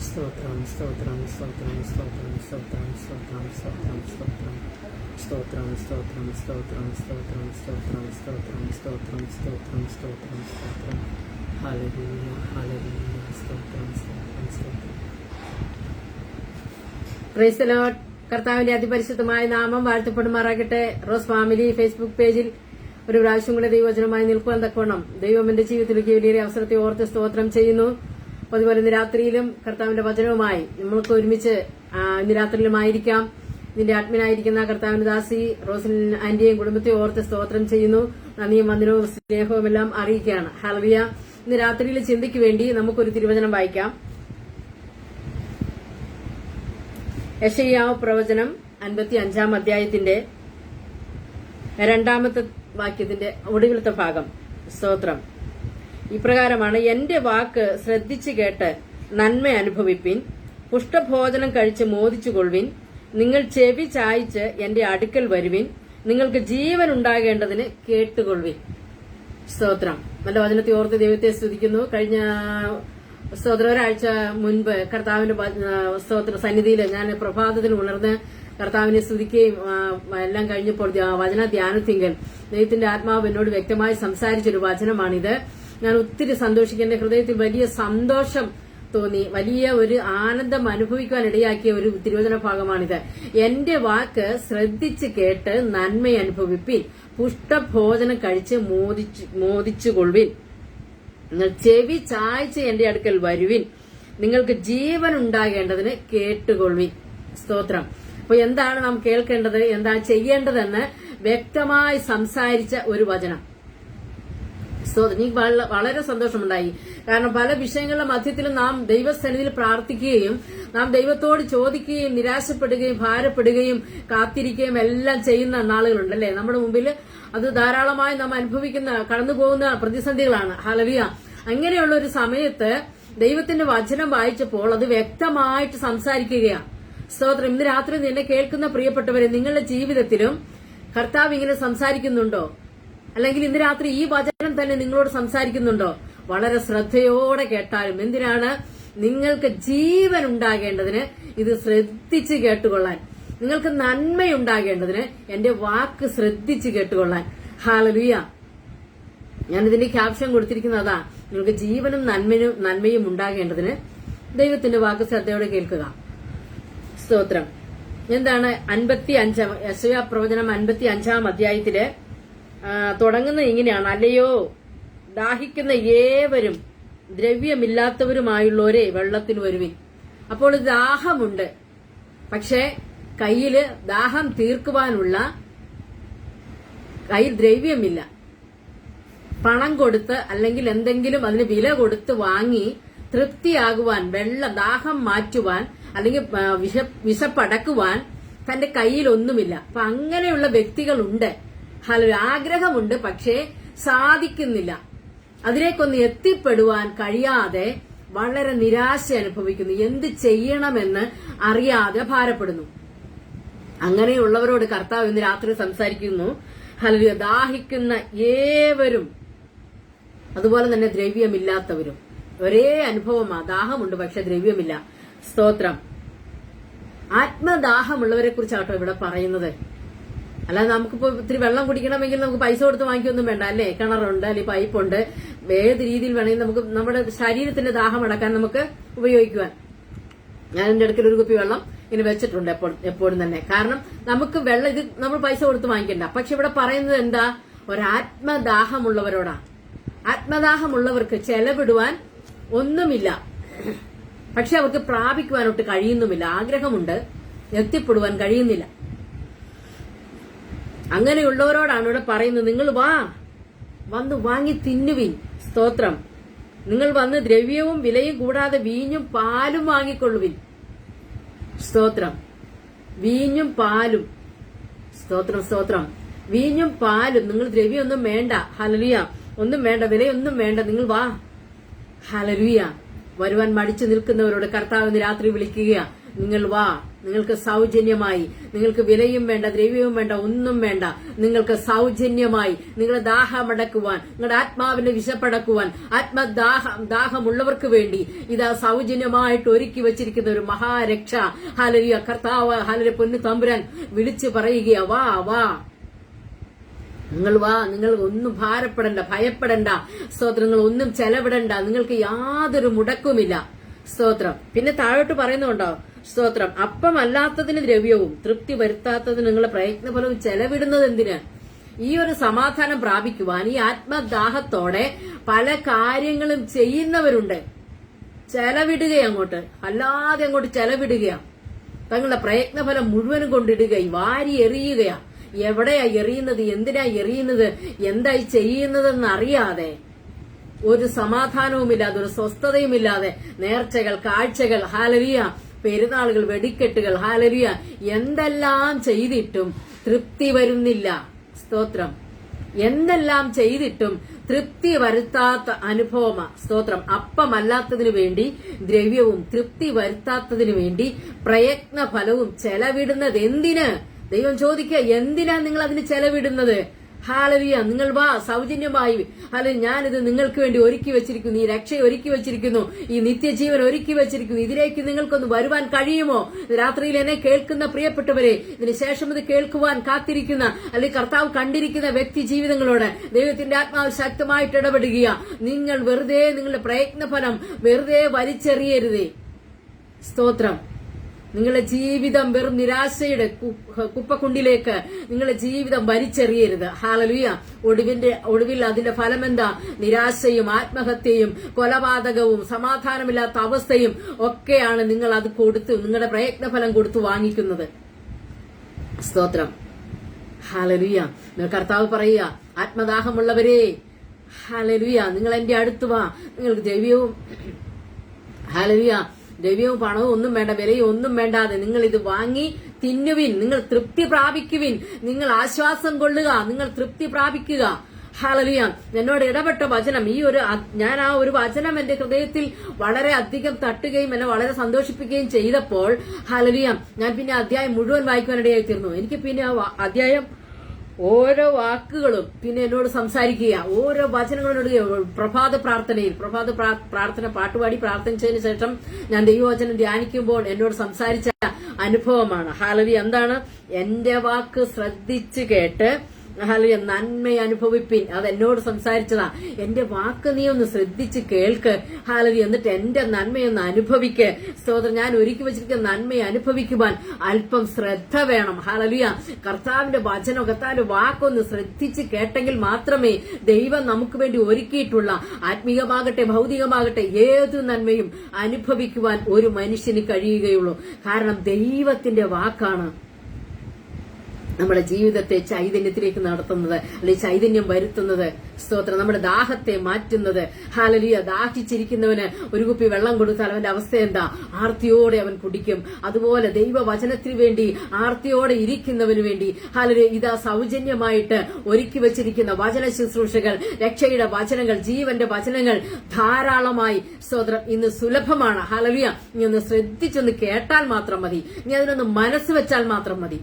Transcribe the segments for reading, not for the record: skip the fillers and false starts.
സ്തോത്രം സ്തോത്രം സ്തോത്രം സ്തോത്രം സ്തോത്രം സ്തോത്രം സ്തോത്രം സ്തോത്രം സ്തോത്രം സ്തോത്രം സ്തോത്രം സ്തോത്രം സ്തോത്രം സ്തോത്രം സ്തോത്രം സ്തോത്രം സ്തോത്രം സ്തോത്രം ഹല്ലേലൂയ ഹല്ലേലൂയ സ്തോത്രം സ്തോത്രം സ്തോത്രം. Praise the Lord. കർത്താവിന്റെ അതിപരിശുദ്ധമായ നാമം വാഴ്ത്തപ്പെടുമാറാകട്ടെ. റോസ് ഫാമിലി ഫേസ്ബുക്ക് പേജിൽ ഒരു പ്രാവശ്യം കൂടെ ദൈവവചനമായി നിൽക്കുവാൻ തക്കവണ്ണം ദൈവം എന്റെ ജീവിതത്തിലേക്ക് വലിയൊരു അവസരത്തെ ഓർത്ത് സ്തോത്രം ചെയ്യുന്നു. അതുപോലെ ഇന്ന് രാത്രിയിലും കർത്താവിന്റെ വചനവുമായി നമ്മൾക്ക് ഒരുമിച്ച് ഇന്ന് രാത്രിയിലുമായിരിക്കാം. ഇതിന്റെ അഡ്മിനായിരിക്കുന്ന കർത്താവിന്റെ ദാസി റോസിൻ ആന്റിയെയും കുടുംബത്തെ ഓർത്ത് സ്തോത്രം ചെയ്യുന്നു. നന്ദിയും വന്ദനവും സ്നേഹവും എല്ലാം അറിയിക്കുകയാണ്. ഹല്ലേലൂയ. ഇന്ന് രാത്രിയിൽ ചിന്തയ്ക്ക് വേണ്ടി നമുക്കൊരു തിരുവചനം വായിക്കാം. യെശയ്യാവ് പ്രവചനം 55 അധ്യായത്തിന്റെ 2-ാമത്തെ വാക്യത്തിന്റെ ഒടുവിലത്തെ ഭാഗം. സ്തോത്രം ഇപ്രകാരമാണ്: എന്റെ വാക്ക് ശ്രദ്ധിച്ചു കേട്ട് നന്മ അനുഭവിപ്പിൻ, പുഷ്ടഭോജനം കഴിച്ച് മോദിച്ചുകൊള്ളുവിൻ, നിങ്ങൾ ചെവി ചായ്ച്ച് എന്റെ അടുക്കൽ വരുവിൻ, നിങ്ങൾക്ക് ജീവൻ ഉണ്ടാകേണ്ടതിന് കേട്ടുകൊള്ളുവിൻ. സ്തോത്രം. നല്ല വചനത്തെ ഓർത്ത് ദൈവത്തെ സ്തുതിക്കുന്നു. കഴിഞ്ഞ സ്തോത്രം ഒരാഴ്ച മുൻപ് കർത്താവിന്റെ സ്തോത്ര സന്നിധിയിൽ ഞാൻ പ്രഭാതത്തിൽ ഉണർന്ന് കർത്താവിനെ സ്തുതിക്കുകയും എല്ലാം കഴിഞ്ഞപ്പോൾ വചന ധ്യാനത്തിങ്കൽ ദൈവത്തിന്റെ ആത്മാവ് എന്നോട് വ്യക്തമായി സംസാരിച്ചൊരു വചനമാണിത്. ഞാൻ ഒത്തിരി സന്തോഷിക്കുന്ന ഹൃദയത്തിൽ വലിയ സന്തോഷം തോന്നി, വലിയ ഒരു ആനന്ദം അനുഭവിക്കുവാൻ ഇടയാക്കിയ ഒരു തിരുവചന ഭാഗമാണിത്. എന്റെ വാക്ക് ശ്രദ്ധിച്ച് കേട്ട് നന്മ അനുഭവിപ്പിൻ, പുഷ്ടഭോജനം കഴിച്ച് മോദിച്ചുകൊള്ളുവിൻ, നിങ്ങൾ ചെവി ചായ്ച്ച് എന്റെ അടുക്കൽ വരുവിൻ, നിങ്ങൾക്ക് ജീവൻ ഉണ്ടാകേണ്ടതിന് കേട്ടുകൊള്ളുവിൻ. സ്തോത്രം. അപ്പൊ എന്താണ് നാം കേൾക്കേണ്ടത്, എന്താണ് ചെയ്യേണ്ടതെന്ന് വ്യക്തമായി സംസാരിച്ച ഒരു വചനം. എനിക്ക് വളരെ സന്തോഷമുണ്ടായി. കാരണം പല വിഷയങ്ങളുടെ മധ്യത്തിലും നാം ദൈവസന്നിധിയിൽ പ്രാർത്ഥിക്കുകയും നാം ദൈവത്തോട് ചോദിക്കുകയും നിരാശപ്പെടുകയും ഭാരപ്പെടുകയും കാത്തിരിക്കുകയും എല്ലാം ചെയ്യുന്ന നാളുകളുണ്ട് അല്ലെ നമ്മുടെ മുമ്പിൽ. അത് ധാരാളമായി നാം അനുഭവിക്കുന്ന കടന്നുപോകുന്ന പ്രതിസന്ധികളാണ്. ഹല്ലേലൂയ. അങ്ങനെയുള്ള ഒരു സമയത്ത് ദൈവത്തിന്റെ വചനം വായിച്ചപ്പോൾ അത് വ്യക്തമായിട്ട് സംസാരിക്കുകയാണ്. സ്തോത്രം. ഇന്ന് രാത്രി എന്നെ കേൾക്കുന്ന പ്രിയപ്പെട്ടവരെ, നിങ്ങളുടെ ജീവിതത്തിലും കർത്താവ് ഇങ്ങനെ സംസാരിക്കുന്നുണ്ടോ? അല്ലെങ്കിൽ ഇന്ന് രാത്രി ഈ വചനം തന്നെ നിങ്ങളോട് സംസാരിക്കുന്നുണ്ടോ? വളരെ ശ്രദ്ധയോടെ കേട്ടാലും. എന്തിനാണ്? നിങ്ങൾക്ക് ജീവൻ ഉണ്ടാകേണ്ടതിന് ഇത് ശ്രദ്ധിച്ച് കേട്ടുകൊള്ളാൻ, നിങ്ങൾക്ക് നന്മയുണ്ടാകേണ്ടതിന് എന്റെ വാക്ക് ശ്രദ്ധിച്ച് കേട്ടുകൊള്ളാൻ. ഹല്ലേലൂയ. ഞാനിതിന്റെ ക്യാപ്ഷൻ കൊടുത്തിരിക്കുന്നതാ, നിങ്ങൾക്ക് ജീവനും നന്മയും ഉണ്ടാകേണ്ടതിന് ദൈവത്തിന്റെ വാക്ക് ശ്രദ്ധയോടെ കേൾക്കുക. സ്തോത്രം. എന്താണ് 55 യെശയ്യാ പ്രവചനം 55 അധ്യായത്തില് തുടങ്ങുന്നത് ഇങ്ങനെയാണ്: അല്ലയോ ദാഹിക്കുന്ന ഏവരും ദ്രവ്യമില്ലാത്തവരുമായുള്ളവരെ വെള്ളത്തിന് വരുവിൻ. അപ്പോൾ ദാഹമുണ്ട്, പക്ഷെ കയ്യില് ദാഹം തീർക്കുവാനുള്ള കയ്യിൽ ദ്രവ്യമില്ല. പണം കൊടുത്ത് അല്ലെങ്കിൽ എന്തെങ്കിലും അതിന് വില കൊടുത്ത് വാങ്ങി തൃപ്തിയാകുവാൻ, ദാഹം മാറ്റുവാൻ അല്ലെങ്കിൽ വിശപ്പടക്കുവാൻ തന്റെ കയ്യിൽ ഒന്നുമില്ല. അപ്പൊ അങ്ങനെയുള്ള വ്യക്തികളുണ്ട്. ആഗ്രഹമുണ്ട്, പക്ഷേ സാധിക്കുന്നില്ല. അതിലേക്കൊന്ന് എത്തിപ്പെടുവാൻ കഴിയാതെ വളരെ നിരാശ അനുഭവിക്കുന്നു. എന്ത് ചെയ്യണമെന്ന് അറിയാതെ ഭാരപ്പെടുന്നു. അങ്ങനെയുള്ളവരോട് കർത്താവ് ഇന്ന് രാത്രി സംസാരിക്കുന്നു. ഹല്ലേലൂയ. ദാഹിക്കുന്ന ഏവരും, അതുപോലെ തന്നെ ദ്രവ്യമില്ലാത്തവരും. ഒരേ അനുഭവമാ. ദാഹമുണ്ട്, പക്ഷെ ദ്രവ്യമില്ല. സ്തോത്രം. ആത്മദാഹമുള്ളവരെ കുറിച്ചാട്ടോ ഇവിടെ പറയുന്നത്. അല്ലാതെ നമുക്കിപ്പോ ഇത്തിരി വെള്ളം കുടിക്കണമെങ്കിൽ നമുക്ക് പൈസ കൊടുത്ത് വാങ്ങിക്കൊന്നും വേണ്ട അല്ലേ? കിണറുണ്ട്, അല്ലെങ്കിൽ പൈപ്പുണ്ട്. ഏത് രീതിയിൽ വേണമെങ്കിൽ നമുക്ക് നമ്മുടെ ശരീരത്തിന്റെ ദാഹം അടക്കാൻ നമുക്ക് ഉപയോഗിക്കുവാൻ. ഞാൻ എന്റെ അടുക്കൽ ഒരു കുപ്പി വെള്ളം ഇങ്ങനെ വെച്ചിട്ടുണ്ട് എപ്പോഴും തന്നെ. കാരണം നമുക്ക് വെള്ളം ഇത് നമ്മൾ പൈസ കൊടുത്ത് വാങ്ങിക്കണ്ട. പക്ഷെ ഇവിടെ പറയുന്നത് എന്താ? ഒരാത്മദാഹമുള്ളവരോടാ. ആത്മദാഹമുള്ളവർക്ക് ചെലവിടുവാൻ ഒന്നുമില്ല, പക്ഷെ അവർക്ക് പ്രാപിക്കുവാനൊട്ട് കഴിയുന്നുമില്ല. ആഗ്രഹമുണ്ട്, എത്തിപ്പെടുവാൻ കഴിയുന്നില്ല. അങ്ങനെയുള്ളവരോടാണ് ഇവിടെ പറയുന്നത്, നിങ്ങൾ വന്ന് വാങ്ങി തിന്നുവിൻ. സ്തോത്രം. നിങ്ങൾ വന്ന് ദ്രവ്യവും വിലയും കൂടാതെ വീഞ്ഞും പാലും വാങ്ങിക്കൊള്ളുവിൻ. സ്തോത്രം. വീഞ്ഞും പാലും. സ്തോത്രം സ്തോത്രം. വീഞ്ഞും പാലും. നിങ്ങൾ ദ്രവ്യമൊന്നും വേണ്ട. ഹല്ലേലൂയ. ഒന്നും വേണ്ട, വിലയൊന്നും വേണ്ട. നിങ്ങൾ വാ. ഹല്ലേലൂയ. വരുവാൻ മടിച്ചു നിൽക്കുന്നവരോട് കർത്താവിന് രാത്രി വിളിക്കുക, നിങ്ങൾ വാ, നിങ്ങൾക്ക് സൗജന്യമായി, നിങ്ങൾക്ക് വിലയും വേണ്ട, ദ്രവ്യവും വേണ്ട, ഒന്നും വേണ്ട, നിങ്ങൾക്ക് സൗജന്യമായി നിങ്ങളുടെ ദാഹമടക്കുവാൻ, നിങ്ങളുടെ ആത്മാവിന്റെ വിശപ്പടക്കുവാൻ, ദാഹമുള്ളവർക്ക് വേണ്ടി ഇതാ സൗജന്യമായിട്ട് ഒരുക്കി വെച്ചിരിക്കുന്ന ഒരു മഹാരക്ഷ. ഹല്ലേലൂയ. കർത്താവ് ഹല്ലേലൂയ പൊന്നു തമ്പുരാൻ വിളിച്ചു പറയുകയാ, വാ വാ, നിങ്ങൾ വാ, നിങ്ങൾ ഒന്നും ഭാരപ്പെടണ്ട, ഭയപ്പെടണ്ട. സ്തോത്രം. നിങ്ങൾ ഒന്നും ചെലവിടണ്ട, നിങ്ങൾക്ക് യാതൊരു മുടക്കുമില്ല. സ്തോത്രം. പിന്നെ താഴോട്ട് പറയുന്നുണ്ടോ? സ്തോത്രം. അപ്പമല്ലാത്തതിന് ദ്രവ്യവും തൃപ്തി വരുത്താത്തതിന് നിങ്ങളുടെ പ്രയത്നഫലവും ചെലവിടുന്നത് എന്തിന്? ഈ ഒരു സമാധാനം പ്രാപിക്കുവാൻ ഈ ആത്മദാഹത്തോടെ പല കാര്യങ്ങളും ചെയ്യുന്നവരുണ്ട്. ചെലവിടുകയാണ് അങ്ങോട്ട്, അല്ലാതെ അങ്ങോട്ട് ചെലവിടുകയാ. തങ്ങളുടെ പ്രയത്നഫലം മുഴുവനും കൊണ്ടിടുക, വാരി എറിയുകയാ. എവിടെയാ എറിയുന്നത്, എന്തിനാ എറിയുന്നത്, എന്തായി ചെയ്യുന്നതെന്ന് അറിയാതെ, ഒരു സമാധാനവുമില്ലാതെ, ഒരു സ്വസ്ഥതയുമില്ലാതെ, നേർച്ചകൾ, കാഴ്ചകൾ, ഹല്ലേലൂയ, പെരുന്നാളുകൾ, വെടിക്കെട്ടുകൾ, ഹല്ലേലൂയ, എന്തെല്ലാം ചെയ്തിട്ടും തൃപ്തി വരുന്നില്ല. സ്തോത്രം. എന്തെല്ലാം ചെയ്തിട്ടും തൃപ്തി വരുത്താത്ത അനുഭവമാ. സ്തോത്രം. അപ്പമല്ലാത്തതിനു വേണ്ടി ദ്രവ്യവും തൃപ്തി വരുത്താത്തതിനു വേണ്ടി പ്രയത്ന ഫലവും ചെലവിടുന്നത് എന്തിന്? ദൈവം ചോദിക്കുക, എന്തിനാ നിങ്ങൾ അതിന് ചെലവിടുന്നത്? ഹല്ലേലൂയ. നിങ്ങൾ വാ, സൗജന്യമായി. ഹല്ലേലൂയ. ഞാനിത് നിങ്ങൾക്ക് വേണ്ടി ഒരുക്കി വെച്ചിരിക്കുന്നു, ഈ രക്ഷ ഒരുക്കി വെച്ചിരിക്കുന്നു, ഈ നിത്യജീവൻ ഒരുക്കി വെച്ചിരിക്കുന്നു. ഇതിലേക്ക് നിങ്ങൾക്കൊന്ന് വരുവാൻ കഴിയുമോ? രാത്രിയിൽ എന്നെ കേൾക്കുന്ന പ്രിയപ്പെട്ടവരെ, ഇതിനുശേഷം ഇത് കേൾക്കുവാൻ കാത്തിരിക്കുന്ന, അല്ലെങ്കിൽ കർത്താവ് കണ്ടിരിക്കുന്ന വ്യക്തി ജീവിതങ്ങളോട് ദൈവത്തിന്റെ ആത്മാവ് ശക്തമായിട്ട് ഇടപെടുക. നിങ്ങൾ വെറുതെ നിങ്ങളുടെ പ്രയത്നഫലം വെറുതെ വലിച്ചെറിയരുതേ. സ്തോത്രം. നിങ്ങളുടെ ജീവിതം വെറും നിരാശയുടെ കുപ്പക്കുണ്ടിലേക്ക് നിങ്ങളുടെ ജീവിതം വലിച്ചെറിയരുത്. ഹല്ലേലൂയ. ഒടുവിൽ അതിന്റെ ഫലം എന്താ? നിരാശയും ആത്മഹത്യയും കൊലപാതകവും സമാധാനമില്ലാത്ത അവസ്ഥയും ഒക്കെയാണ് നിങ്ങൾ അത് കൊടുത്ത്, നിങ്ങളുടെ പ്രയത്നഫലം കൊടുത്തു വാങ്ങിക്കുന്നത്. സ്തോത്രം. ഹല്ലേലൂയ. കർത്താവ് പറയുക, ആത്മദാഹമുള്ളവരെ, ഹല്ലേലൂയ, നിങ്ങൾ എന്റെ അടുത്ത് വാ, നിങ്ങൾക്ക് ദ്രവ്യവും, ഹല്ലേലൂയ, ദ്രവ്യവും പണവും ഒന്നും വേണ്ട, വിലയും ഒന്നും വേണ്ടാതെ നിങ്ങൾ ഇത് വാങ്ങി തിന്നുവിൻ, നിങ്ങൾ തൃപ്തി പ്രാപിക്കുവിൻ, നിങ്ങൾ ആശ്വാസം കൊള്ളുക, നിങ്ങൾ തൃപ്തി പ്രാപിക്കുക. ഹല്ലേലൂയ. എന്നോട് ഇടപെട്ട വചനം, ഞാൻ ആ ഒരു വചനം എന്റെ ഹൃദയത്തിൽ വളരെ അധികം തട്ടുകയും എന്നെ വളരെ സന്തോഷിപ്പിക്കുകയും ചെയ്തപ്പോൾ, ഹല്ലേലൂയ, ഞാൻ പിന്നെ അധ്യായം മുഴുവൻ വായിക്കാനിടയായി തീർന്നു. എനിക്ക് പിന്നെ ആ അധ്യായം ഓരോ വാക്കുകളും പിന്നെ എന്നോട് സംസാരിക്കുക, ഓരോ വചനങ്ങളോട് പ്രഭാത പ്രാർത്ഥന പാട്ടുപാടി പ്രാർത്ഥിച്ചതിന് ശേഷം ഞാൻ ദൈവവചനം ധ്യാനിക്കുമ്പോൾ എന്നോട് സംസാരിച്ച അനുഭവമാണ്. ഹല്ലേലൂയ. എന്താണ്? എന്റെ വാക്ക് ശ്രദ്ധിച്ചു കേട്ട് ഹല്ലേലൂയ നന്മ അനുഭവിപ്പിൻ. അത് എന്നോട് സംസാരിച്ചതാ. എന്റെ വാക്ക് നീ ഒന്ന് ശ്രദ്ധിച്ച് കേൾക്ക്. ഹല്ലേലൂയ. എന്നിട്ട് എന്റെ നന്മയൊന്ന് അനുഭവിക്ക്. സ്തോത്രം. ഞാൻ ഒരുക്കി വെച്ചിരിക്കുന്ന നന്മയെ അനുഭവിക്കുവാൻ അല്പം ശ്രദ്ധ വേണം. ഹല്ലേലൂയ. കർത്താവിന്റെ വചനം, കർത്താവിന്റെ വാക്കൊന്ന് ശ്രദ്ധിച്ച് കേട്ടെങ്കിൽ മാത്രമേ ദൈവം നമുക്ക് വേണ്ടി ഒരുക്കിയിട്ടുള്ള ആത്മീയമാകട്ടെ ഭൗതികമാകട്ടെ ഏതു നന്മയും അനുഭവിക്കുവാൻ ഒരു മനുഷ്യന് കഴിയുകയുള്ളൂ. കാരണം ദൈവത്തിന്റെ വാക്കാണ് നമ്മുടെ ജീവിതത്തെ ചൈതന്യത്തിലേക്ക് നടത്തുന്നത്, അല്ലെങ്കിൽ ചൈതന്യം വരുത്തുന്നത്. സ്തോത്രം. നമ്മുടെ ദാഹത്തെ മാറ്റുന്നത്. ഹല്ലേലൂയ. ദാഹിച്ചിരിക്കുന്നവന് ഒരു കുപ്പി വെള്ളം കൊടുത്താൽ അവന്റെ അവസ്ഥ എന്താ? ആർത്തിയോടെ അവൻ കുടിക്കും. അതുപോലെ ദൈവവചനത്തിന് വേണ്ടി ആർത്തിയോടെ ഇരിക്കുന്നവന് വേണ്ടി ഹല്ലേലൂയ ഇതാ സൗജന്യമായിട്ട് ഒരുക്കി വെച്ചിരിക്കുന്ന വചന ശുശ്രൂഷകൾ, രക്ഷയുടെ വചനങ്ങൾ, ജീവന്റെ വചനങ്ങൾ ധാരാളമായി സ്തോത്രം ഇന്ന് സുലഭമാണ്. ഹല്ലേലൂയ. നീ ഒന്ന് ശ്രദ്ധിച്ചൊന്ന് കേട്ടാൽ മാത്രം മതി, നീ അതിനൊന്ന് മനസ്സ് വെച്ചാൽ മാത്രം മതി.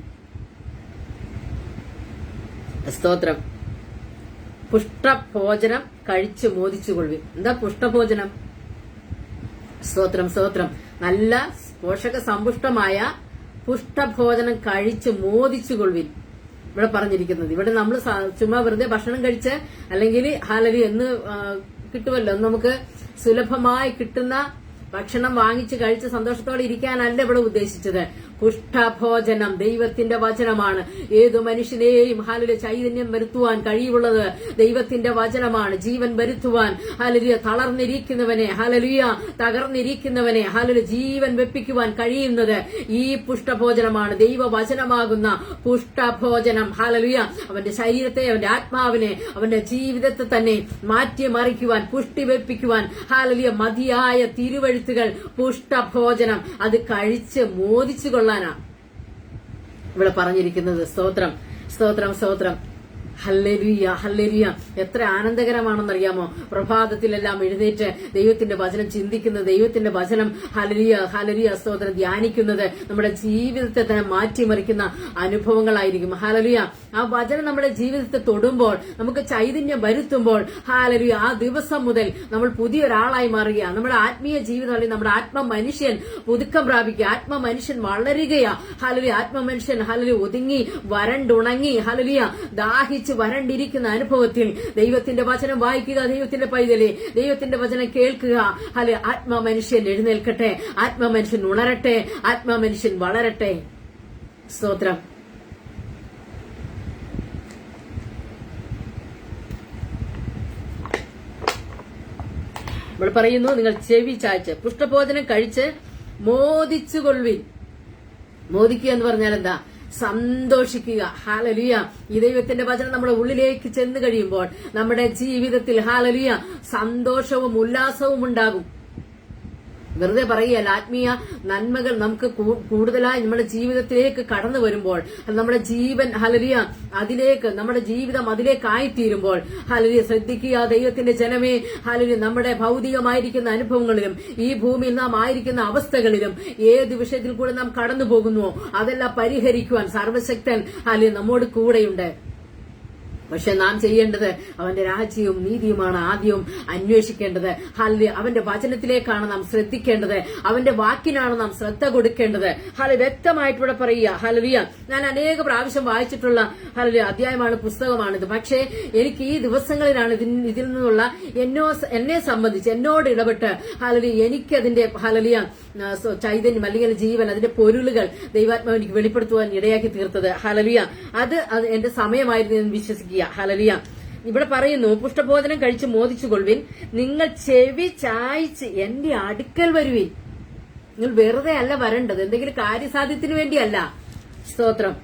സ്തോത്രം. പുഷ്ടഭോജനം കഴിച്ചു മോദിച്ചുകൊള്ളുവിൻ. എന്താ പുഷ്ടഭോജനം? സ്തോത്രം. സ്തോത്രം. നല്ല പോഷക സമ്പുഷ്ടമായ പുഷ്ടഭോജനം കഴിച്ച് മോദിച്ചുകൊള്ളുവിൻ ഇവിടെ പറഞ്ഞിരിക്കുന്നത്. ഇവിടെ നമ്മൾ ചുമ്മാ വെറുതെ ഭക്ഷണം കഴിച്ച്, അല്ലെങ്കിൽ ഹല്ലേലൂയ എന്ന് കിട്ടുമല്ലോ, നമുക്ക് സുലഭമായി കിട്ടുന്ന ഭക്ഷണം വാങ്ങിച്ച് കഴിച്ച് സന്തോഷത്തോടെ ഇരിക്കാനല്ല ഇവിടെ ഉദ്ദേശിച്ചത്. പുഷ്ടഭോജനം ദൈവത്തിന്റെ വചനമാണ്. ഏതു മനുഷ്യനെയും ഹല്ലേലൂയ ചൈതന്യം വരുത്തുവാൻ കഴിവുള്ളത് ദൈവത്തിന്റെ വചനമാണ്. ജീവൻ വരുത്തുവാൻ ഹല്ലേലൂയ തളർന്നിരിക്കുന്നവനെ, ഹല്ലേലൂയ തകർന്നിരിക്കുന്നവനെ ഹല്ലേലൂയ ജീവൻ വെപ്പിക്കുവാൻ കഴിയുന്നത് ഈ പുഷ്ടഭോജനമാണ്. ദൈവവചനമാകുന്ന പുഷ്ടഭോജനം. ഹല്ലേലൂയ അവന്റെ ശരീരത്തെ, അവന്റെ ആത്മാവിനെ, അവന്റെ ജീവിതത്തെ തന്നെ മാറ്റിമറിക്കുവാൻ, പുഷ്ടി വെപ്പിക്കുവാൻ ഹല്ലേലൂയ മതിയായ തിരുവഴുത്തുകൾ, പുഷ്ടഭോജനം അത് കഴിച്ച് മോദിച്ചു കൊള്ളാനാ ഇവിടെ പറഞ്ഞിരിക്കുന്നത്. സ്തോത്രം. സ്തോത്രം. സ്തോത്രം. Hallelujah, hallelujah. എത്ര ആനന്ദകരമാണെന്നറിയാമോ? പ്രഭാതത്തിലെല്ലാം എഴുന്നേറ്റ് ദൈവത്തിന്റെ വചനം ചിന്തിക്കുന്നത്, ദൈവത്തിന്റെ വചനം ഹല്ലേലൂയ, ഹല്ലേലൂയ സ്തോത്രം ധ്യാനിക്കുന്നത് നമ്മുടെ ജീവിതത്തെ തന്നെ മാറ്റിമറിക്കുന്ന അനുഭവങ്ങളായിരിക്കും. ഹല്ലേലൂയ. ആ വചനം നമ്മുടെ ജീവിതത്തെ തൊടുമ്പോൾ, നമുക്ക് ചൈതന്യം വരുത്തുമ്പോൾ, ഹല്ലേലൂയ, ആ ദിവസം മുതൽ നമ്മൾ പുതിയൊരാളായി മാറുകയാണ്. നമ്മുടെ ആത്മീയ ജീവിതം അല്ലെങ്കിൽ നമ്മുടെ ആത്മ മനുഷ്യൻ പുതുക്കം പ്രാപിക്കുക, ആത്മ മനുഷ്യൻ വളരുകയാ. ഹല്ലേലൂയ. ആത്മ മനുഷ്യൻ ഹല്ലേലൂയ ഒതുങ്ങി വരണ്ടുണങ്ങി ഹല്ലേലൂയ ദാഹിച്ച് വരണ്ടിരിക്കുന്ന അനുഭവത്തിൽ ദൈവത്തിന്റെ വചനം വായിക്കുക. ദൈവത്തിന്റെ പൈതലെ, ദൈവത്തിന്റെ വചനം കേൾക്കുക. ഹല്ലേലൂയ. ആത്മ മനുഷ്യൻ എഴുന്നേൽക്കട്ടെ, ആത്മ മനുഷ്യൻ ഉണരട്ടെ, ആത്മ മനുഷ്യൻ വളരട്ടെ. സ്തോത്രം. നമ്മൾ പറയുന്നു, നിങ്ങൾ ചെവി ചായ്ച്ച് പുഷ്ടഭോജനം കഴിച്ച് മോദിച്ചുകൊള്ളുവിൻ. മോദിക്കുക എന്ന് പറഞ്ഞാൽ എന്താ? സന്തോഷിക്കുക. ഹല്ലേലൂയ. ഈ ദൈവത്തിന്റെ വചനം നമ്മുടെ ഉള്ളിലേക്ക് ചെന്ന് കഴിയുമ്പോൾ നമ്മുടെ ജീവിതത്തിൽ ഹല്ലേലൂയ സന്തോഷവും ഉല്ലാസവും ഉണ്ടാകും. വെറുതെ പറയുകയല്ല, ആത്മീയ നന്മകൾ നമുക്ക് കൂടുതലായി നമ്മുടെ ജീവിതത്തിലേക്ക് കടന്നു വരുമ്പോൾ, നമ്മുടെ ജീവൻ ഹല്ലേലൂയ അതിലേക്ക്, നമ്മുടെ ജീവിതം അതിലേക്കായിത്തീരുമ്പോൾ ഹല്ലേലൂയ ശ്രദ്ധിക്കുക ദൈവത്തിന്റെ ജനമേ. ഹല്ലേലൂയ. നമ്മുടെ ഭൗതികമായിരിക്കുന്ന അനുഭവങ്ങളിലും ഈ ഭൂമിയിൽ നാം ആയിരിക്കുന്ന അവസ്ഥകളിലും ഏത് വിഷയത്തിൽ കൂടെ നാം കടന്നു പോകുന്നുവോ അതെല്ലാം പരിഹരിക്കുവാൻ സർവശക്തൻ ഹല്ലേലൂയ നമ്മോട് കൂടെയുണ്ട്. പക്ഷെ നാം ചെയ്യേണ്ടത് അവന്റെ രാജ്യവും നീതിയുമാണ് ആദ്യവും അന്വേഷിക്കേണ്ടത്. ഹല്ലേലൂയ. അവന്റെ വചനത്തിലേക്കാണ് നാം ശ്രദ്ധിക്കേണ്ടത്, അവന്റെ വാക്കിനാണ് നാം ശ്രദ്ധ കൊടുക്കേണ്ടത്. ഹല്ലേലൂയ. വ്യക്തമായിട്ടിവിടെ പറയുക. ഹല്ലേലൂയ. ഞാൻ അനേക പ്രാവശ്യം വായിച്ചിട്ടുള്ള ഹല്ലേലൂയ അധ്യായമാണ്, പുസ്തകമാണിത്. പക്ഷേ എനിക്ക് ഈ ദിവസങ്ങളിലാണ് ഇതിൽ നിന്നുള്ള എന്നെ സംബന്ധിച്ച് എന്നോട് ഇടപെട്ട് ഹല്ലേലൂയ എനിക്കതിന്റെ ഹല്ലേലൂയ ചൈതന്യം അല്ലെങ്കിൽ ജീവൻ, അതിന്റെ പൊരുളുകൾ ദൈവാത്മാവ് എനിക്ക് വെളിപ്പെടുത്തുവാൻ ഇടയാക്കി തീർത്തത്. ഹല്ലേലൂയ. അത് എന്റെ സമയമായിരുന്നു എന്ന് വിശ്വസിക്കുക. ഹല്ലേലൂയ. ഇവിടെ പറയുന്നു, പുഷ്ടഭോജനം കഴിച്ച് മോദിച്ചുകൊള്ളുവിൻ, നിങ്ങൾ ചെവി ചായ്ച്ച് എന്റെ അടുക്കൽ വരുവിൻ. നിങ്ങൾ വെറുതെ അല്ല വരേണ്ടത്, എന്തെങ്കിലും കാര്യസാധ്യത്തിന് വേണ്ടിയല്ല. സ്തോത്രം.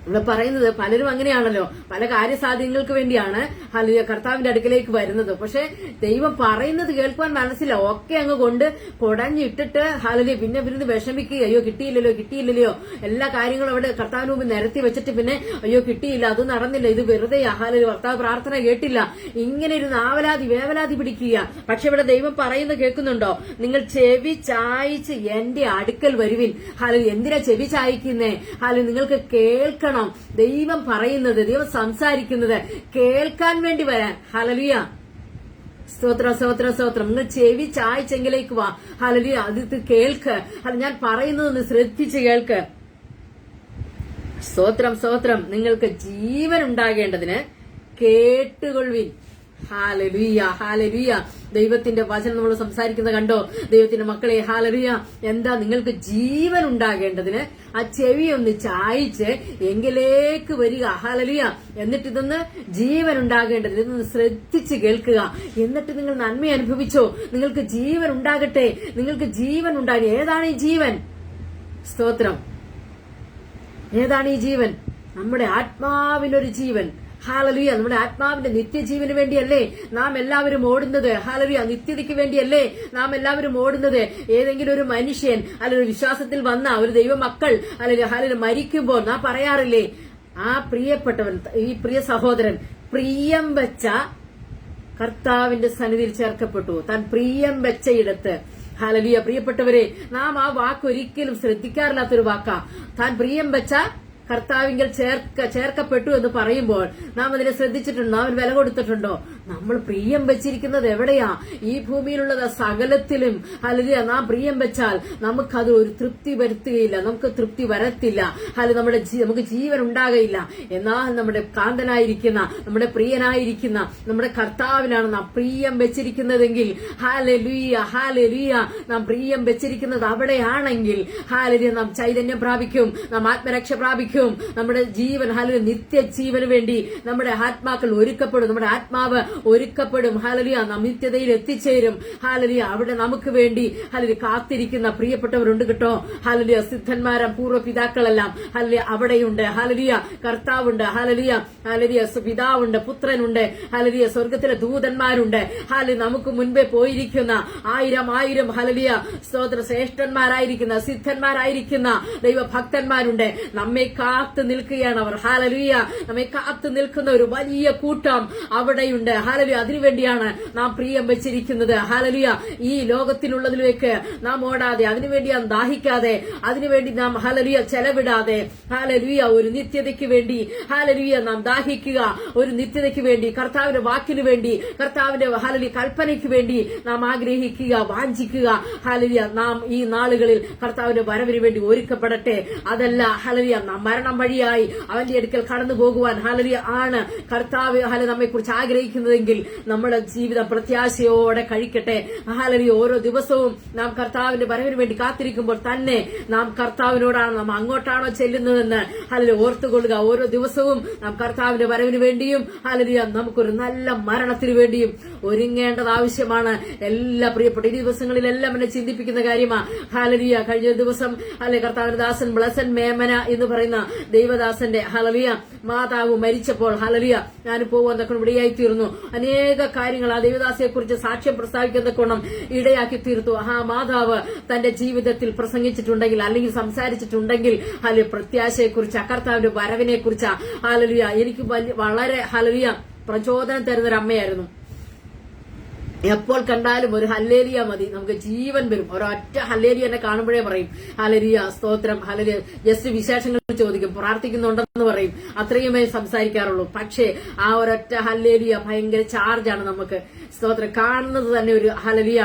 ഇവിടെ പറയുന്നത് പലരും അങ്ങനെയാണല്ലോ, പല കാര്യസാധ്യങ്ങൾക്ക് വേണ്ടിയാണ് ഹല്ലേലൂയ കർത്താവിന്റെ അടുക്കലേക്ക് വരുന്നത്. പക്ഷെ ദൈവം പറയുന്നത് കേൾക്കുവാൻ മനസ്സില്ല, ഒക്കെ അങ്ങ് കൊണ്ട് കുടഞ്ഞിട്ടിട്ട് ഹല്ലേലൂയ പിന്നെ ഇരുന്ന് വിഷമിക്കുക, അയ്യോ കിട്ടിയില്ലല്ലോ, എല്ലാ കാര്യങ്ങളും അവിടെ കർത്താവിന് മുമ്പ് നിരത്തി വെച്ചിട്ട് പിന്നെ അയ്യോ കിട്ടിയില്ല, അത് നടന്നില്ല, ഇത് വെറുതെ ഹല്ലേലൂയ കർത്താവ് പ്രാർത്ഥന കേട്ടില്ല, ഇങ്ങനെ ഇരുന്ന് വേവലാതി പിടിക്കുക. പക്ഷെ ഇവിടെ ദൈവം പറയുന്നത് കേൾക്കുന്നുണ്ടോ? നിങ്ങൾ ചെവി ചായ്ച്ച് എന്റെ അടുക്കൽ വരുവിൻ. ഹല്ലേലൂയ. എന്തിനാ ചെവി ചായ്ക്കുന്നേ? ഹല്ലേലൂയ നിങ്ങൾക്ക് കേൾക്കണം. ദൈവം പറയുന്നത്, ദൈവം സംസാരിക്കുന്നത് കേൾക്കാൻ വേണ്ടി വരാൻ. ഹല്ലേലൂയ. സ്തോത്രം. നിങ്ങൾ ചെവി ചായ്ച്ചെങ്കിലേക്ക് വാ. ഹല്ലേലൂയ. അത് കേൾക്ക്. ഞാൻ പറയുന്നതൊന്ന് ശ്രദ്ധിച്ച് കേൾക്ക്. സ്തോത്രം. നിങ്ങൾക്ക് ജീവൻ ഉണ്ടാകേണ്ടതിന് കേട്ടുകൊള്ളുവിൻ. ഹല്ലേലൂയ. ദൈവത്തിന്റെ വചനം നമ്മൾ സംസാരിക്കുന്ന കണ്ടോ? ദൈവത്തിന്റെ മക്കളെ, ഹല്ലേലൂയ. എന്താ? നിങ്ങൾക്ക് ജീവൻ ഉണ്ടാകേണ്ടതിന് ആ ചെവി ഒന്ന് ചായ്ച്ച് എങ്കിലേക്ക് വരിക. ഹല്ലേലൂയ. എന്നിട്ട് ഇതൊന്ന് ജീവൻ ഉണ്ടാകേണ്ടത് ഇതൊന്ന് ശ്രദ്ധിച്ച് കേൾക്കുക. എന്നിട്ട് നിങ്ങൾ നന്മ അനുഭവിച്ചോ. നിങ്ങൾക്ക് ജീവൻ ഉണ്ടാകട്ടെ, നിങ്ങൾക്ക് ജീവൻ ഉണ്ടാകട്ടെ. ഏതാണ് ഈ ജീവൻ? സ്തോത്രം. ഏതാണ് ഈ ജീവൻ? നമ്മുടെ ആത്മാവിനൊരു ജീവൻ. ഹല്ലേലൂയ. നമ്മുടെ ആത്മാവിന്റെ നിത്യജീവന് വേണ്ടിയല്ലേ നാം എല്ലാവരും ഓടുന്നത്? ഹല്ലേലൂയ. നിത്യതയ്ക്ക് വേണ്ടിയല്ലേ നാം എല്ലാവരും ഓടുന്നത്? ഏതെങ്കിലും ഒരു മനുഷ്യൻ അല്ലെങ്കിൽ വിശ്വാസത്തിൽ വന്ന ഒരു ദൈവമക്കൾ അല്ലെങ്കിൽ മരിക്കുമ്പോൾ നാം പറയാറില്ലേ, ആ പ്രിയപ്പെട്ടവൻ, ഈ പ്രിയ സഹോദരൻ പ്രിയം വെച്ച കർത്താവിന്റെ സന്നിധിയിൽ ചേർക്കപ്പെട്ടു, താൻ പ്രിയം വെച്ചയിടത്ത്. ഹല്ലേലൂയ. പ്രിയപ്പെട്ടവരെ, നാം ആ വാക്ക് ഒരിക്കലും ശ്രദ്ധിക്കാറില്ലാത്തൊരു വാക്കാ. താൻ പ്രിയം വെച്ച കർത്താവിങ്കൽ ചേർക്കപ്പെട്ടു എന്ന് പറയുമ്പോൾ നാം അതിനെ ശ്രദ്ധിച്ചിട്ടുണ്ടോ? നാം വില കൊടുത്തിട്ടുണ്ടോ? നമ്മൾ പ്രിയം വെച്ചിരിക്കുന്നത് എവിടെയാ? ഈ ഭൂമിയിലുള്ളത് സകലത്തിലും. ഹല്ലേലൂയ. നാം പ്രിയം വെച്ചാൽ നമുക്കത് ഒരു തൃപ്തി വരുത്തുകയില്ല, നമുക്ക് തൃപ്തി വരത്തില്ല. നമുക്ക് ജീവൻ ഉണ്ടാകയില്ല. എന്നാൽ നമ്മുടെ കാന്തനായിരിക്കുന്ന, നമ്മുടെ പ്രിയനായിരിക്കുന്ന നമ്മുടെ കർത്താവിനാണ് നാം പ്രിയം വെച്ചിരിക്കുന്നതെങ്കിൽ, ഹല്ലേലൂയ, നാം പ്രിയം വെച്ചിരിക്കുന്നത് അവിടെയാണെങ്കിൽ ഹല്ലേലൂയ നാം ചൈതന്യം പ്രാപിക്കും, നാം ആത്മരക്ഷ പ്രാപിക്കും. നമ്മുടെ ജീവൻ ഹല്ലേലൂയ നിത്യജീവന് വേണ്ടി നമ്മുടെ ആത്മാക്കൾ ഒരുക്കപ്പെടും. നമ്മുടെ ആത്മാവ് ഒരുക്കപ്പെടും. ഹല്ലേലൂയ, നാം നിത്യതയിൽ എത്തിച്ചേരും. ഹല്ലേലൂയ, അവിടെ നമുക്ക് വേണ്ടി ഹല്ലേലൂയ കാത്തിരിക്കുന്ന പ്രിയപ്പെട്ടവരുണ്ട് കേട്ടോ. ഹല്ലേലൂയ, സിദ്ധന്മാരും പൂർവ്വ പിതാക്കളെല്ലാം ഹല്ലേലൂയ അവിടെയുണ്ട്. ഹല്ലേലൂയ, കർത്താവുണ്ട്. ഹല്ലേലൂയ, ഹല്ലേലൂയ, പിതാവുണ്ട്, പുത്രനുണ്ട്. ഹല്ലേലൂയ, സ്വർഗത്തിലെ ദൂതന്മാരുണ്ട്. ഹല്ലേലൂയ, നമുക്ക് മുൻപേ പോയിരിക്കുന്ന ആയിരം ഹല്ലേലൂയ സ്തോത്ര ശ്രേഷ്ഠന്മാരായിരിക്കുന്ന സിദ്ധന്മാരായിരിക്കുന്ന ദൈവഭക്തന്മാരുണ്ട്. നമ്മെ കാത്തു നിൽക്കുകയാണ് അവർ. ഹല്ലേലൂയ, നമ്മെ കാത്തു നിൽക്കുന്ന ഒരു വലിയ കൂട്ടം അവിടെയുണ്ട്. ഹല്ലേലൂയ, അതിനുവേണ്ടിയാണ് നാം പ്രിയം വെച്ചിരിക്കുന്നത്. ഹല്ലേലൂയ, ഈ ലോകത്തിലുള്ളതിലേക്ക് നാം ഓടാതെ, അതിനുവേണ്ടി നാം ദാഹിക്കാതെ, അതിനുവേണ്ടി നാം ഹല്ലേലൂയ ചെലവിടാതെ, ഹല്ലേലൂയ ഒരു നിത്യതയ്ക്ക് വേണ്ടി ഹല്ലേലൂയ നാം ദാഹിക്കുക. ഒരു നിത്യതയ്ക്ക് വേണ്ടി, കർത്താവിന്റെ വാക്കിന് വേണ്ടി, കർത്താവിന്റെ ഹല്ലേലൂയ കൽപ്പനയ്ക്ക് വേണ്ടി നാം ആഗ്രഹിക്കുക, വാഞ്ചിക്കുക. ഹല്ലേലൂയ, നാം ഈ നാളുകളിൽ കർത്താവിന്റെ വരവിന് വേണ്ടി ഒരുക്കപ്പെടട്ടെ. അതല്ല ഹല്ലേലൂയ നാം മരണം വഴിയായി അവന്റെ അടുക്കൽ കടന്നു പോകുവാൻ ഹല്ലേലൂയ ആണ് കർത്താവ് ഹല്ലേലൂയ നമ്മെ കുറിച്ച് ആഗ്രഹിക്കുന്നതെങ്കിൽ നമ്മുടെ ജീവിതം പ്രത്യാശയോടെ കഴിക്കട്ടെ. ഹല്ലേലൂയ, ഓരോ ദിവസവും നാം കർത്താവിന്റെ വരവിന് വേണ്ടി കാത്തിരിക്കുമ്പോൾ തന്നെ നാം കർത്താവിനോടാണ്, നാം അങ്ങോട്ടാണോ ചെല്ലുന്നതെന്ന് ഹല്ലേലൂയ ഓർത്തുകൊള്ളുക. ഓരോ ദിവസവും നാം കർത്താവിന്റെ വരവിന് വേണ്ടിയും ഹല്ലേലൂയ നമുക്കൊരു നല്ല മരണത്തിന് വേണ്ടിയും ഒരുങ്ങേണ്ടത് ആവശ്യമാണ്. എല്ലാ പ്രിയപ്പെട്ട ഈ ദിവസങ്ങളിലെല്ലാം എന്നെ ചിന്തിപ്പിക്കുന്ന കാര്യമാണ്. ഹല്ലേലൂയ, കഴിഞ്ഞ ദിവസം കർത്താവിന്റെ ദാസൻ ബ്ലസൻ മേമന എന്ന് പറയുന്ന ദൈവദാസന്റെ ഹല്ലേലൂയ മാതാവ് മരിച്ചപ്പോൾ ഹല്ലേലൂയ ഞാൻ പോവാൻ തക്കണം ഇടയായി തീർന്നു. അനേക കാര്യങ്ങൾ ആ ദൈവദാസിയെ കുറിച്ച് സാക്ഷ്യം പ്രസ്താവിക്കുന്ന കോണം ഇടയാക്കി തീർത്തു. ആ മാതാവ് തന്റെ ജീവിതത്തിൽ പ്രസംഗിച്ചിട്ടുണ്ടെങ്കിൽ അല്ലെങ്കിൽ സംസാരിച്ചിട്ടുണ്ടെങ്കിൽ ഹല്ലേലൂയ പ്രത്യാശയെക്കുറിച്ച്, കർത്താവിന്റെ വരവിനെ കുറിച്ച് ഹല്ലേലൂയ എനിക്ക് വളരെ ഹല്ലേലൂയ പ്രചോദനം തരുന്നൊരു അമ്മയായിരുന്നു. എപ്പോൾ കണ്ടാലും ഒരു ഹല്ലേലൂയ മതി, നമുക്ക് ജീവൻ വരും. ഒരൊറ്റ ഹല്ലേലൂയ എന്നെ കാണുമ്പോഴേ പറയും ഹല്ലേലൂയ സ്തോത്രം, ഹല്ലേലൂയ. ജസ്റ്റ് വിശേഷങ്ങൾ ചോദിക്കും, പ്രാർത്ഥിക്കുന്നുണ്ടെന്ന് പറയും, അത്രയുമേ സംസാരിക്കാറുള്ളൂ. പക്ഷേ ആ ഒരൊറ്റ ഹല്ലേലൂയ ഭയങ്കര ചാർജാണ് നമുക്ക്. സ്തോത്രം കാണുന്നത് തന്നെ ഒരു ഹല്ലേലൂയ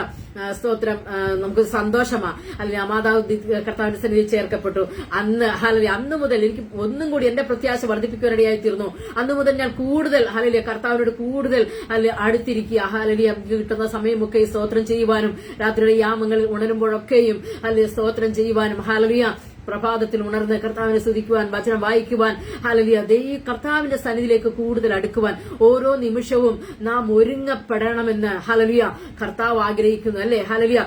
സ്തോത്രം നമുക്ക് സന്തോഷമാ. അല്ലെങ്കിൽ മാതാവ് കർത്താവിന്റെ സന്നിധിയിൽ ചേർക്കപ്പെട്ടു. അന്ന് ഹല്ലേലൂയ, അന്ന് മുതൽ എനിക്ക് ഒന്നും കൂടി എന്റെ പ്രത്യാശ വർദ്ധിപ്പിക്കുവാനിടയായി തീർന്നു. അന്ന് മുതൽ ഞാൻ കൂടുതൽ ഹല്ലേലൂയ കർത്താവിനോട് കൂടുതൽ അടുത്തിരിക്കുക. ഹല്ലേലൂയ കിട്ടുന്ന സമയമൊക്കെ സ്തോത്രം ചെയ്യുവാനും, രാത്രിയുടെ യാമങ്ങളിൽ ഉണരുമ്പോഴൊക്കെയും ഹല്ലേലൂയ സ്തോത്രം ചെയ്യുവാനും, ഹല്ലേലൂയ പ്രഭാതത്തിൽ ഉണർന്ന് കർത്താവിനെ സ്തുതിക്കുവാൻ, വചനം വായിക്കുവാൻ, ഹല്ലേലൂയ കർത്താവിന്റെ സന്നിധിയിലേക്ക് കൂടുതൽ അടുക്കുവാൻ ഓരോ നിമിഷവും നാം ഒരുങ്ങപ്പെടണമെന്ന് ഹല്ലേലൂയ കർത്താവ് ആഗ്രഹിക്കുന്നു. അല്ലേ ഹല്ലേലൂയ,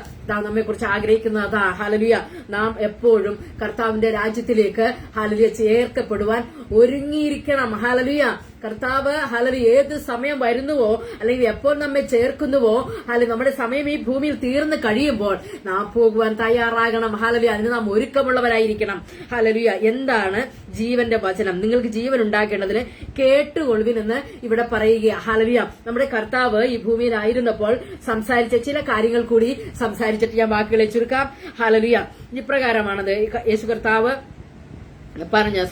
നമ്മെ കുറിച്ച് ആഗ്രഹിക്കുന്നതാ. ഹല്ലേലൂയ, നാം എപ്പോഴും കർത്താവിന്റെ രാജ്യത്തിലേക്ക് ഹല്ലേലൂയ ചേർക്കപ്പെടുവാൻ ഒരുങ്ങിയിരിക്കണം. ഹല്ലേലൂയ, കർത്താവ് ഹല്ലേലൂയ ഏത് സമയം വരുന്നുവോ അല്ലെങ്കിൽ എപ്പോൾ നമ്മെ ചേർക്കുന്നുവോ അല്ലെങ്കിൽ നമ്മുടെ സമയം ഈ ഭൂമിയിൽ തീർന്നു കഴിയുമ്പോൾ നാം പോകുവാൻ തയ്യാറാകണം. ഹല്ലേലൂയ, അതിന് നാം ഒരുക്കമുള്ളവരായിരിക്കണം. ഹല്ലേലൂയ, എന്താണ് ജീവന്റെ വചനം? നിങ്ങൾക്ക് ജീവൻ ഉണ്ടാക്കേണ്ടതിന് കേട്ടുകൊള്ളുവിനെന്ന് ഇവിടെ പറയുക. ഹല്ലേലൂയ, നമ്മുടെ കർത്താവ് ഈ ഭൂമിയിലായിരുന്നപ്പോൾ സംസാരിച്ച ചില കാര്യങ്ങൾ കൂടി സംസാരിച്ചിട്ട് ഞാൻ വാക്കുകളെ ചുരുക്കാം. ഹല്ലേലൂയ, ഇപ്രകാരമാണത് യേശു കർത്താവ്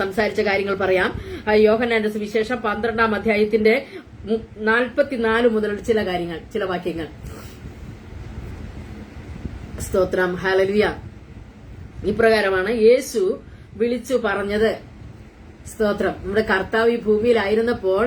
സംസാരിച്ച കാര്യങ്ങൾ പറയാം. യോഹന്നാന്റെ സുവിശേഷം 12-ാം അധ്യായത്തിന്റെ 44 മുതലുള്ള ചില കാര്യങ്ങൾ, ചില വാക്യങ്ങൾ. സ്തോത്രം, ഹല്ലേലൂയ. ഇപ്രകാരമാണ് യേശു വിളിച്ചു പറഞ്ഞത്. സ്തോത്രം, നമ്മുടെ കർത്താവ് ഈ ഭൂമിയിലായിരുന്നപ്പോൾ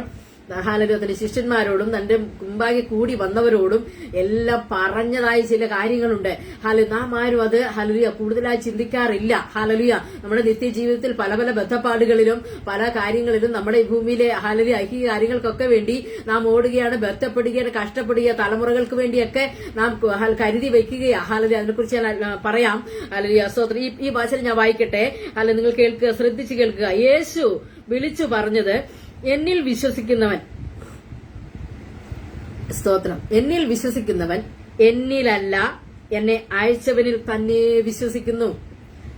ഹല്ലേലൂയ തന്റെ ശിഷ്യന്മാരോടും തന്റെ മുമ്പാകെ കൂടി വന്നവരോടും എല്ലാം പറഞ്ഞതായ ചില കാര്യങ്ങളുണ്ട്. ഹല്ലേലൂയ, നാം ആരും അത് ഹല്ലേലൂയ കൂടുതലായി ചിന്തിക്കാറില്ല. ഹല്ലേലൂയ, നമ്മുടെ നിത്യജീവിതത്തിൽ പല പല ബന്ധപ്പാടുകളിലും പല കാര്യങ്ങളിലും നമ്മുടെ ഈ ഭൂമിയിലെ ഹല്ലേലൂയ ഈ കാര്യങ്ങൾക്കൊക്കെ വേണ്ടി നാം ഓടുകയാണ്, ബന്ധപ്പെടുകയാണ്, കഷ്ടപ്പെടുക, തലമുറകൾക്ക് വേണ്ടിയൊക്കെ നാം കരുതി വയ്ക്കുകയാണ്. ഹല്ലേലൂയ, അതിനെക്കുറിച്ച് ഞാൻ പറയാം. ഹല്ലേലൂയ, സ്തോത്രം. ഈ വചനം ഞാൻ വായിക്കട്ടെ. ഹല്ലേലൂയ, നിങ്ങൾ കേൾക്കുക, ശ്രദ്ധിച്ച് കേൾക്കുക. യേശു വിളിച്ചു പറഞ്ഞത്, എന്നിൽ വിശ്വസിക്കുന്നവൻ, സ്തോത്രം, എന്നിൽ വിശ്വസിക്കുന്നവൻ എന്നിലല്ല എന്നെ അയച്ചവനിൽ തന്നെ വിശ്വസിക്കുന്നു.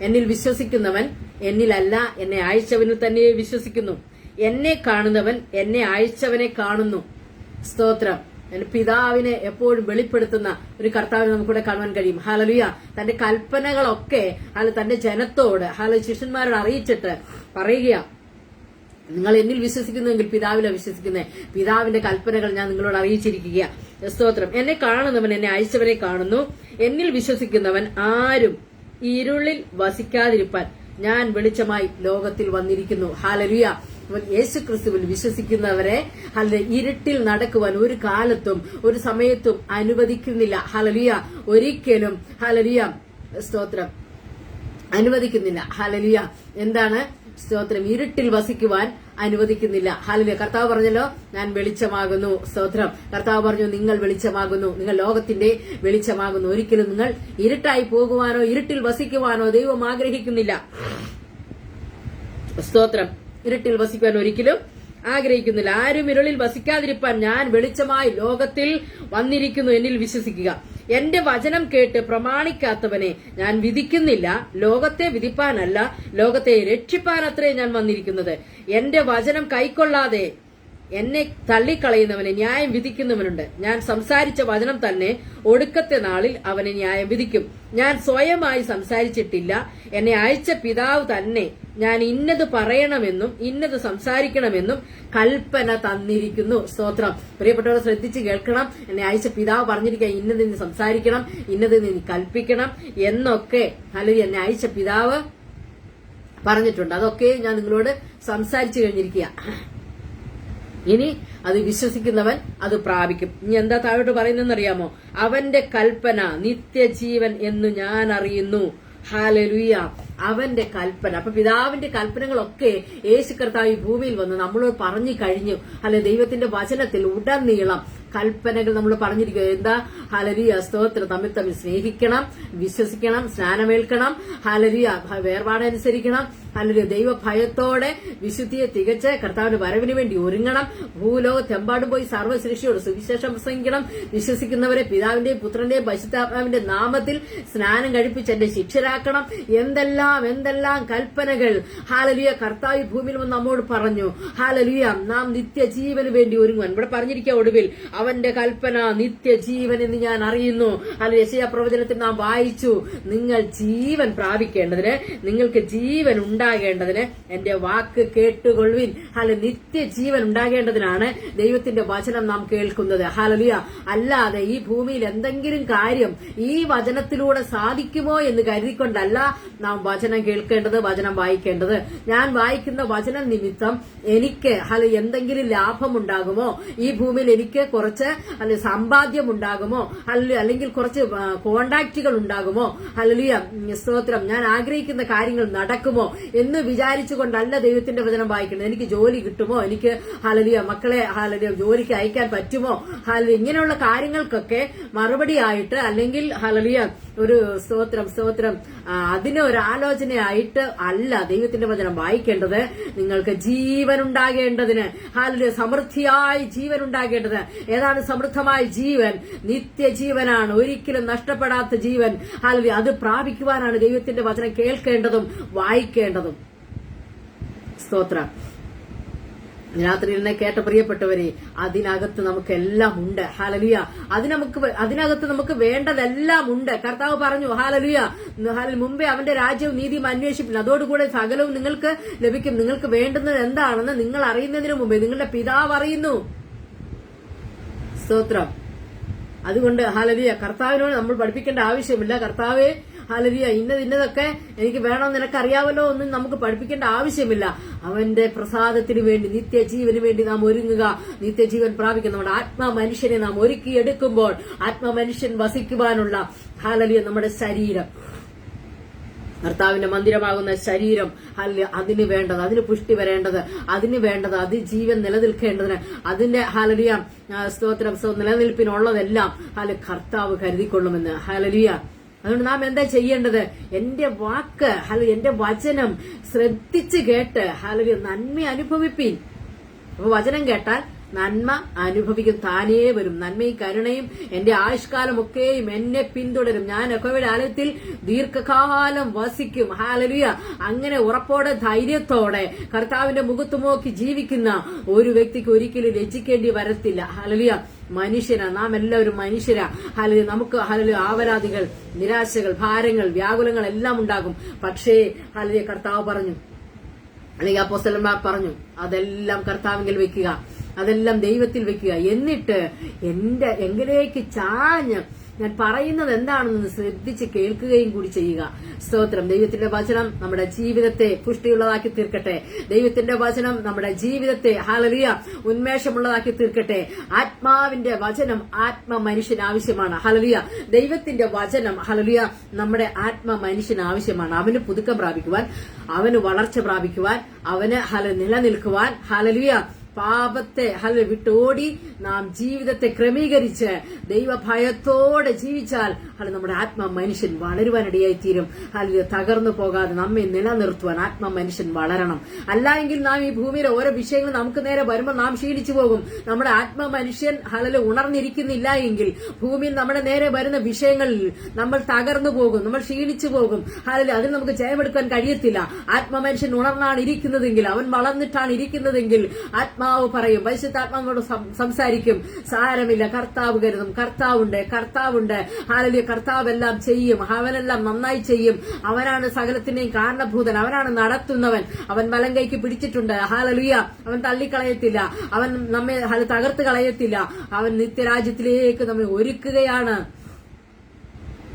എന്നിൽ വിശ്വസിക്കുന്നവൻ എന്നിലല്ല എന്നെ അയച്ചവനിൽ തന്നെ വിശ്വസിക്കുന്നു. എന്നെ കാണുന്നവൻ എന്നെ അയച്ചവനെ കാണുന്നു. സ്തോത്രം. പിതാവിനെ എപ്പോഴും വെളിപ്പെടുത്തുന്ന ഒരു കർത്താവിനെ നമുക്കിവിടെ കാണുവാൻ കഴിയും. ഹല്ലേലൂയ, തന്റെ കൽപ്പനകളൊക്കെ തന്റെ ജനത്തോട് ശിഷ്യന്മാരോട് അറിയിച്ചിട്ട് പറയുക, നിങ്ങൾ എന്നിൽ വിശ്വസിക്കുന്നുവെങ്കിൽ പിതാവിലെ വിശ്വസിക്കുന്നേ, പിതാവിന്റെ കൽപ്പനകൾ ഞാൻ നിങ്ങളോട് അറിയിച്ചിരിക്കുക. സ്തോത്രം. എന്നെ കാണുന്നവൻ എന്നെ അയച്ചവനെ കാണുന്നു. എന്നിൽ വിശ്വസിക്കുന്നവൻ ആരും ഇരുളിൽ വസിക്കാതിരിപ്പാൻ ഞാൻ വെളിച്ചമായി ലോകത്തിൽ വന്നിരിക്കുന്നു. ഹല്ലേലൂയ. യേശു ക്രിസ്തുവിൽ വിശ്വസിക്കുന്നവരെ ഇരുട്ടിൽ നടക്കുവാൻ ഒരു കാലത്തും ഒരു സമയത്തും അനുവദിക്കുന്നില്ല. ഹല്ലേലൂയ, ഒരിക്കലും. ഹല്ലേലൂയ, സ്തോത്രം, അനുവദിക്കുന്നില്ല. ഹല്ലേലൂയ. എന്താണ് സ്തോത്രം, ഇരുട്ടിൽ വസിക്കുവാൻ അനുവദിക്കുന്നില്ല. ഹല്ലേലൂയ. കർത്താവ് പറഞ്ഞല്ലോ, ഞാൻ വെളിച്ചമാകുന്നു. സ്തോത്രം. കർത്താവ് പറഞ്ഞു, നിങ്ങൾ വെളിച്ചമാകുന്നു, നിങ്ങൾ ലോകത്തിന്റെ വെളിച്ചമാകുന്നു. ഒരിക്കലും നിങ്ങൾ ഇരുട്ടായി പോകുവാനോ ഇരുട്ടിൽ വസിക്കുവാനോ ദൈവം ആഗ്രഹിക്കുന്നില്ല. സ്തോത്രം. ഇരുട്ടിൽ വസിക്കുവാൻ ഒരിക്കലും ആഗ്രഹിക്കുന്നില്ല. ആരും ഇരുളിൽ വസിക്കാതിരിപ്പാൻ ഞാൻ വെളിച്ചമായി ലോകത്തിൽ വന്നിരിക്കുന്നു. എന്നിൽ വിശ്വസിക്കുക. എന്റെ വചനം കേട്ട് പ്രമാണിക്കാത്തവനെ ഞാൻ വിധിക്കുന്നില്ല. ലോകത്തെ വിധിപ്പാനല്ല, ലോകത്തെ രക്ഷിപ്പാനത്രേ ഞാൻ വന്നിരിക്കുന്നത്. എന്റെ വചനം കൈക്കൊള്ളാതെ എന്നെ തള്ളിക്കളയുന്നവനെ ന്യായം വിധിക്കുന്നവനുണ്ട്. ഞാൻ സംസാരിച്ച വചനം തന്നെ ഒടുക്കത്തെ നാളിൽ അവനെ ന്യായം വിധിക്കും. ഞാൻ സ്വയമായി സംസാരിച്ചിട്ടില്ല, എന്നെ അയച്ച പിതാവ് തന്നെ ഞാൻ ഇന്നത് പറയണമെന്നും ഇന്നത് സംസാരിക്കണമെന്നും കൽപ്പന തന്നിരിക്കുന്നു. സ്തോത്രം. പ്രിയപ്പെട്ടവർ ശ്രദ്ധിച്ച് കേൾക്കണം. എന്നെ അയച്ച പിതാവ് പറഞ്ഞിരിക്കുക, ഇന്നത് നീ സംസാരിക്കണം, ഇന്നത് നീ കൽപ്പിക്കണം എന്നൊക്കെ. അല്ലെങ്കിൽ എന്നെ അയച്ച പിതാവ് പറഞ്ഞിട്ടുണ്ട്. അതൊക്കെ ഞാൻ നിങ്ങളോട് സംസാരിച്ചു കഴിഞ്ഞിരിക്കുക. ഇനി അത് വിശ്വസിക്കുന്നവൻ അത് പ്രാപിക്കും. ഇനി എന്താ താഴോട്ട് പറയുന്നതെന്നറിയാമോ? അവന്റെ കൽപ്പന നിത്യജീവൻ എന്ന് ഞാൻ അറിയുന്നു. ഹല്ലേലൂയ. അവന്റെ കൽപ്പന. അപ്പൊ പിതാവിന്റെ കൽപ്പനകളൊക്കെ യേശു കർത്താവ് ഈ ഭൂമിയിൽ വന്ന് നമ്മളോട് പറഞ്ഞു കഴിഞ്ഞു. അല്ലെ, ദൈവത്തിന്റെ വചനത്തിൽ ഉടനീളം കൽപ്പനകൾ നമ്മൾ പറഞ്ഞിരിക്കുക. എന്താ? ഹല്ലേലൂയ. സ്തോത്രം. തമ്മിൽ തമ്മിൽ സ്നേഹിക്കണം, വിശ്വസിക്കണം, സ്നാനമേൽക്കണം, ഹല്ലേലൂയ, വേർപാടനുസരിക്കണം, ഹല്ലേലൂയ, ദൈവഭയത്തോടെ വിശുദ്ധിയെ തികച്ച് കർത്താവിന്റെ വരവിന് വേണ്ടി ഒരുങ്ങണം, ഭൂലോകത്തെമ്പാടും പോയി സർവ്വസൃഷ്ടിയോട് സുവിശേഷം പ്രസംഗിക്കണം, വിശ്വസിക്കുന്നവരെ പിതാവിന്റെയും പുത്രന്റെയും പരിശുദ്ധാത്മാവിന്റെ നാമത്തിൽ സ്നാനം കഴിപ്പിച്ച് എന്റെ ശിക്ഷരാക്കണം. എന്തെല്ലാം കൽപ്പനകൾ ഹല്ലേലൂയ കർത്താവ് ഭൂമിയിൽ വന്ന് നമ്മോട് പറഞ്ഞു. ഹല്ലേലൂയ. നാം നിത്യജീവന് വേണ്ടി ഒരുങ്ങുവാൻ ഇവിടെ പറഞ്ഞിരിക്കുക. ഒടുവിൽ അവന്റെ കൽപ്പന നിത്യജീവൻ എന്ന് ഞാൻ അറിയുന്നു. അല്ല, യെശയ്യാ പ്രവചനത്തിൽ നാം വായിച്ചു, നിങ്ങൾ ജീവൻ പ്രാപിക്കേണ്ടതിന്, നിങ്ങൾക്ക് ജീവൻ ഉണ്ടാകേണ്ടതിന് എന്റെ വാക്ക് കേട്ടുകൊള്ളുവിൻ. അല്ല, നിത്യജീവൻ ഉണ്ടാകേണ്ടതിനാണ് ദൈവത്തിന്റെ വചനം നാം കേൾക്കുന്നത്. ഹല്ലേലൂയ. അല്ലാതെ ഈ ഭൂമിയിൽ എന്തെങ്കിലും കാര്യം ഈ വചനത്തിലൂടെ സാധിക്കുമോ എന്ന് കരുതിക്കൊണ്ടല്ല നാം വചനം കേൾക്കേണ്ടത്, വചനം വായിക്കേണ്ടത്. ഞാൻ വായിക്കുന്ന വചനം നിമിത്തം എനിക്ക് എന്തെങ്കിലും ലാഭമുണ്ടാകുമോ? ഈ ഭൂമിയിൽ എനിക്ക് കുറച്ച് സമ്പാദ്യം ഉണ്ടാകുമോ? അല്ലെങ്കിൽ കുറച്ച് കോണ്ടാക്റ്റുകൾ ഉണ്ടാകുമോ? ഹല്ലേലൂയ. സ്തോത്രം. ഞാൻ ആഗ്രഹിക്കുന്ന കാര്യങ്ങൾ നടക്കുമോ എന്ന് വിചാരിച്ചുകൊണ്ടല്ല ദൈവത്തിന്റെ വചനം വായിക്കുന്നത്. എനിക്ക് ജോലി കിട്ടുമോ? എനിക്ക് ഹല്ലേലൂയ മക്കളെ ഹല്ലേലൂയ ജോലിക്ക് അയക്കാൻ പറ്റുമോ? ഹല്ലേലൂയ ഇങ്ങനെയുള്ള കാര്യങ്ങൾക്കൊക്കെ മറുപടിയായിട്ട്, അല്ലെങ്കിൽ ഹല്ലേലൂയ ഒരു സ്തോത്രം അതിനൊരാലോചനയായിട്ട് അല്ല ദൈവത്തിന്റെ വചനം വായിക്കേണ്ടത്. നിങ്ങൾക്ക് ജീവൻ ഉണ്ടാകേണ്ടതിന്, ഹല്ലേലൂയ, സമൃദ്ധിയായി ജീവൻ ഉണ്ടാകേണ്ടത്. ഏതാണ് സമൃദ്ധമായ ജീവൻ? നിത്യജീവനാണ്, ഒരിക്കലും നഷ്ടപ്പെടാത്ത ജീവൻ. ഹല്ലേലൂയ. അത് പ്രാപിക്കുവാനാണ് ദൈവത്തിന്റെ വചനം കേൾക്കേണ്ടതും വായിക്കേണ്ടതും. സ്തോത്രം. രാത്രിയിൽ എന്നെ കേട്ട പ്രിയപ്പെട്ടവരെ, അതിനകത്ത് നമുക്കെല്ലാം ഉണ്ട്. ഹല്ലേലൂയ. അതിനകത്ത് നമുക്ക് വേണ്ടതെല്ലാം ഉണ്ട്. കർത്താവ് പറഞ്ഞു, ഹല്ലേലൂയ, മുമ്പേ അവന്റെ രാജ്യവും നീതിയും അന്വേഷിപ്പില്ല, അതോടുകൂടെ സകലവും നിങ്ങൾക്ക് ലഭിക്കും. നിങ്ങൾക്ക് വേണ്ടുന്നത് എന്താണെന്ന് നിങ്ങൾ അറിയുന്നതിന് മുമ്പേ നിങ്ങളുടെ പിതാവ് അറിയുന്നു. സ്തോത്രം. അതുകൊണ്ട് ഹല്ലേലൂയ കർത്താവിനോട് നമ്മൾ പഠിപ്പിക്കേണ്ട ആവശ്യമില്ല. കർത്താവേ ഹല്ലേലൂയ ഇന്നതൊക്കെ എനിക്ക് വേണമെന്ന് നിനക്കറിയാവല്ലോ ഒന്നും നമുക്ക് പഠിപ്പിക്കേണ്ട ആവശ്യമില്ല. അവന്റെ പ്രസാദത്തിന് വേണ്ടി, നിത്യജീവന് വേണ്ടി നാം ഒരുങ്ങുക. നിത്യജീവൻ പ്രാപിക്കുന്ന നമ്മുടെ ആത്മമനുഷ്യനെ നാം ഒരുക്കിയെടുക്കുമ്പോൾ ആത്മമനുഷ്യൻ വസിക്കുവാനുള്ള ഹല്ലേലൂയ നമ്മുടെ ശരീരം, കർത്താവിന്റെ മന്ദിരമാകുന്ന ശരീരം, അതിന് വേണ്ടത്, അതിന് പുഷ്ടി വരേണ്ടത്, അതിന് വേണ്ടത്, അത് ജീവൻ നിലനിൽക്കേണ്ടതിന്, അതിന്റെ ഹല്ലേലൂയ സ്തോത്രം നിലനിൽപ്പിനുള്ളതെല്ലാം കർത്താവ് കരുതിക്കൊള്ളുമെന്ന്. ഹല്ലേലൂയ. അതുകൊണ്ട് നാം എന്താ ചെയ്യേണ്ടത്? എന്റെ വാക്ക് എന്റെ വചനം ശ്രദ്ധിച്ച് കേട്ട് ഹല്ലേലൂയ നന്മ അനുഭവിപ്പീൻ. അപ്പൊ വചനം കേട്ടാൽ നന്മ അനുഭവിക്കും, താനേ വരും. നന്മയും കരുണയും എന്റെ ആയുഷ്കാലമൊക്കെയും എന്നെ പിന്തുടരും. ഞാൻ യഹോവയുടെ ആലയത്തിൽ ദീർഘകാലം വസിക്കും. ഹല്ലേലൂയ. അങ്ങനെ ഉറപ്പോടെ ധൈര്യത്തോടെ കർത്താവിന്റെ മുഖത്ത് നോക്കി ജീവിക്കുന്ന ഒരു വ്യക്തിക്ക് ഒരിക്കലും ലജ്ജിക്കേണ്ടി വരത്തില്ല. ഹല്ലേലൂയ. മനുഷ്യരാ, നാം എല്ലാവരും മനുഷ്യരാ. ഹല്ലേലൂയ. നമുക്ക് ഹല്ലേലൂയ ആവലാതികൾ, നിരാശകൾ, ഭാരങ്ങൾ, വ്യാകുലങ്ങൾ എല്ലാം ഉണ്ടാകും. പക്ഷേ ഹല്ലേലൂയ കർത്താവ് പറഞ്ഞു, അല്ലെങ്കിൽ അപ്പോസ്തലന്മാർ പറഞ്ഞു, അതെല്ലാം കർത്താവിങ്കിൽ വെക്കുക, അതെല്ലാം ദൈവത്തിൽ വെക്കുക. എന്നിട്ട് എങ്കിലേക്ക് ചാഞ്ഞ് ഞാൻ പറയുന്നത് എന്താണെന്ന് ശ്രദ്ധിച്ച് കേൾക്കുകയും കൂടി ചെയ്യുക. സ്തോത്രം. ദൈവത്തിന്റെ വചനം നമ്മുടെ ജീവിതത്തെ പുഷ്ടിയുള്ളതാക്കി തീർക്കട്ടെ. ദൈവത്തിന്റെ വചനം നമ്മുടെ ജീവിതത്തെ ഹല്ലേലൂയ ഉന്മേഷമുള്ളതാക്കി തീർക്കട്ടെ. ആത്മാവിന്റെ വചനം ആത്മ മനുഷ്യന് ആവശ്യമാണ്. ഹല്ലേലൂയ. ദൈവത്തിന്റെ വചനം ഹല്ലേലൂയ നമ്മുടെ ആത്മ മനുഷ്യന് ആവശ്യമാണ്. അവന് പുതുക്കം പ്രാപിക്കുവാൻ, അവന് വളർച്ച പ്രാപിക്കുവാൻ, അവന് നിലനിൽക്കുവാൻ. ഹല്ലേലൂയ. പാപത്തെ വിട്ടോടി നാം ജീവിതത്തെ ക്രമീകരിച്ച് ദൈവഭയത്തോടെ ജീവിച്ചാൽ നമ്മുടെ ആത്മ മനുഷ്യൻ വളരുവാനിടയായി തീരും. തകർന്നു പോകാതെ നമ്മെ നിലനിർത്തുവാൻ ആത്മ മനുഷ്യൻ വളരണം. അല്ല എങ്കിൽ നാം ഈ ഭൂമിയിലെ ഓരോ വിഷയങ്ങൾ നമുക്ക് നേരെ വരുമ്പോൾ നാം ക്ഷീണിച്ചു പോകും. നമ്മുടെ ആത്മ മനുഷ്യൻ ഉണർന്നിരിക്കുന്നില്ല എങ്കിൽ ഭൂമിയിൽ നമ്മുടെ നേരെ വരുന്ന വിഷയങ്ങളിൽ നമ്മൾ തകർന്നു പോകും, നമ്മൾ ക്ഷീണിച്ചു പോകും. അതിൽ നമുക്ക് ജയമെടുക്കാൻ കഴിയത്തില്ല. ആത്മ മനുഷ്യൻ ഉണർന്നാണ് ഇരിക്കുന്നതെങ്കിൽ, അവൻ വളർന്നിട്ടാണ് ഇരിക്കുന്നതെങ്കിൽ ആത്മാവ് പറയും, പരിശുദ്ധാത്മാവോട് സംസാരിക്കും, സാരമില്ല, കർത്താവ് കരുതും, കർത്താവുണ്ട്. ഹല്ലേലൂയ. കർത്താവ് എല്ലാം ചെയ്യും, അവനെല്ലാം നന്നായി ചെയ്യും. അവനാണ് സകലത്തിന്റെയും കാരണഭൂതൻ, അവനാണ് നടത്തുന്നവൻ. അവൻ വലങ്കൈക്ക് പിടിച്ചിട്ടുണ്ട്. ഹല്ലേലൂയ. അവൻ തള്ളിക്കളയത്തില്ല, അവൻ നമ്മെ തകർത്ത് കളയത്തില്ല. അവൻ നിത്യരാജ്യത്തിലേക്ക് നമ്മെ ഒരുക്കുകയാണ്.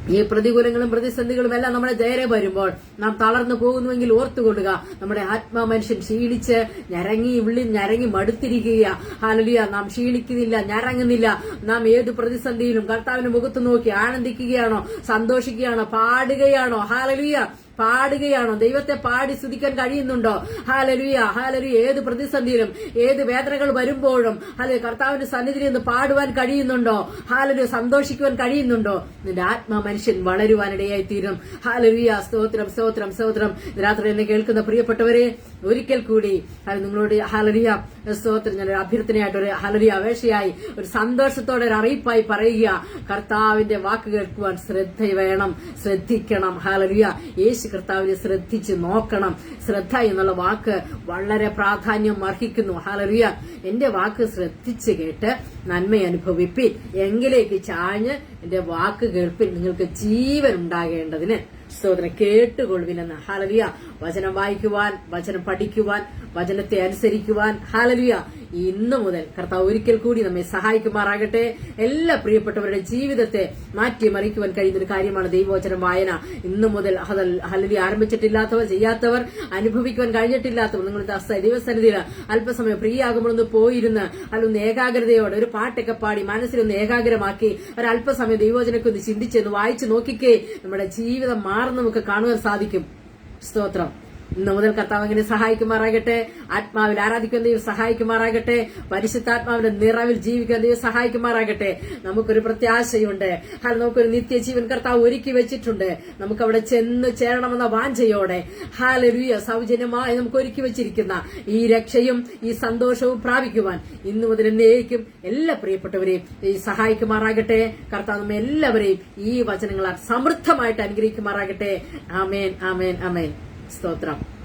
ഈ പ്രതികൂലങ്ങളും പ്രതിസന്ധികളും എല്ലാം നമ്മുടെ നേരെ വരുമ്പോൾ നാം തളർന്നു പോകുന്നുവെങ്കിൽ ഓർത്തുകൊള്ളുക, നമ്മുടെ ആത്മാ മനുഷ്യൻ ക്ഷീണിച്ച് ഞരങ്ങി മടുത്തിരിക്കുക. ഹല്ലേലൂയ. നാം ക്ഷീണിക്കുന്നില്ല, ഞരങ്ങുന്നില്ല. നാം ഏത് പ്രതിസന്ധിയിലും കർത്താവിന്റെ മുഖത്ത് നോക്കി ആനന്ദിക്കുകയാണോ, സന്തോഷിക്കുകയാണോ, പാടുകയാണോ? ഹല്ലേലൂയ. പാടുകയാണോ? ദൈവത്തെ പാടി സ്തുതിക്കാൻ കഴിയുന്നുണ്ടോ? ഹല്ലേലൂയ. ഹല്ലേലൂയ. ഏത് പ്രതിസന്ധിയിലും ഏത് വേദനകൾ വരുമ്പോഴും കർത്താവിന്റെ സന്നിധിയിൽ നിന്ന് പാടുവാൻ കഴിയുന്നുണ്ടോ? ഹല്ലേലൂയ. സന്തോഷിക്കുവാൻ കഴിയുന്നുണ്ടോ? നിന്റെ ആത്മാ മനുഷ്യൻ വളരുവാനിടയായി തീരും. ഹല്ലേലൂയ. സ്തോത്രം, സ്തോത്രം, സ്തോത്രം. രാത്രി എന്നെ കേൾക്കുന്ന പ്രിയപ്പെട്ടവരെ, ഒരിക്കൽ കൂടി നിങ്ങളോട് ഹല്ലേലൂയ സ്തോത്രം ഞാൻ അഭ്യർത്ഥനയായിട്ട് ഒരു ഹല്ലേലൂയ അപേക്ഷയായി ഒരു സന്തോഷത്തോടെ ഒരു അറിയിപ്പായി പറയുക, കർത്താവിന്റെ വാക്ക് കേൾക്കുവാൻ ശ്രദ്ധിക്കണം. ഹല്ലേലൂയ. യേശു കർത്താവിനെ ശ്രദ്ധിച്ച് നോക്കണം. ശ്രദ്ധ എന്നുള്ള വാക്ക് വളരെ പ്രാധാന്യം അർഹിക്കുന്നു. ഹല്ലേലൂയ. എന്റെ വാക്ക് ശ്രദ്ധിച്ച് കേട്ട് നന്മ അനുഭവിപ്പിൻ, എങ്കിലേക്ക് ചാഞ്ഞ് എന്റെ വാക്ക് കേൾപ്പിൻ, നിങ്ങൾക്ക് ജീവൻ ഉണ്ടാകേണ്ടതിന് സ്തോത്രം. കേട്ടുകൊള്ളുവിനെന്ന്. ഹല്ലേലൂയ. വചനം വായിക്കുവാൻ, വചനം പഠിക്കുവാൻ, വചനത്തെ അനുസരിക്കുവാൻ. ഹല്ലേലൂയ. ഇന്നു മുതൽ കർത്താവ് ഒരിക്കൽ കൂടി നമ്മെ സഹായിക്കുമാറാകട്ടെ. എല്ലാ പ്രിയപ്പെട്ടവരുടെ ജീവിതത്തെ മാറ്റിമറിക്കുവാൻ കഴിയുന്ന ഒരു കാര്യമാണ് ദൈവവചനം വായന. ഇന്നു മുതൽ ഹല്ലേലൂയ ആരംഭിച്ചിട്ടില്ലാത്തവർ, ചെയ്യാത്തവർ, അനുഭവിക്കുവാൻ കഴിഞ്ഞിട്ടില്ലാത്തവർ നിങ്ങളുടെ ദൈവസന്നിധിയിൽ അല്പസമയം ഫ്രീ ആകുമ്പോൾ ഒന്ന് പോയിരുന്ന് അല്ലൊന്ന് ഏകാഗ്രതയോടെ ഒരു പാട്ടൊക്കെ പാടി മനസ്സിലൊന്ന് ഏകാഗ്രമാക്കി ഒരല്പസമയം ദൈവവചനൊക്കെ ഒന്ന് ചിന്തിച്ചെന്ന് വായിച്ചു നോക്കിക്കേ നമ്മുടെ ജീവിതം മാറുന്ന നമുക്ക് കാണുവാൻ സാധിക്കും. സ്തോത്രം. ഇന്നു മുതൽ കർത്താവ് അങ്ങനെ സഹായിക്കുമാറാകട്ടെ. ആത്മാവിൽ ആരാധിക്കുന്ന ദൈവം സഹായിക്കുമാറാകട്ടെ. പരിശുദ്ധാത്മാവിന്റെ നിറവിൽ ജീവിക്കുന്ന ദൈവം സഹായിക്കുമാറാകട്ടെ. നമുക്കൊരു പ്രത്യാശയുണ്ട്. നമുക്കൊരു നിത്യജീവൻ കർത്താവ് ഒരുക്കി വെച്ചിട്ടുണ്ട്. നമുക്ക് അവിടെ ചെന്ന് ചേരണമെന്ന വാഞ്ചയോടെ ഹല്ലേലൂയ സൗജന്യമായി നമുക്ക് ഒരുക്കി വെച്ചിരിക്കുന്ന ഈ രക്ഷയും ഈ സന്തോഷവും പ്രാപിക്കുവാൻ ഇന്നു മുതൽ എന്നേക്കും എല്ലാ പ്രിയപ്പെട്ടവരെയും ഈ സഹായിക്കുമാറാകട്ടെ. കർത്താവ് നമ്മെ എല്ലാവരെയും ഈ വചനങ്ങളാൽ സമൃദ്ധമായിട്ട് അനുഗ്രഹിക്കുമാറാകട്ടെ. ആമേൻ, ആമേൻ, ആമേൻ. സ്തോത്രം.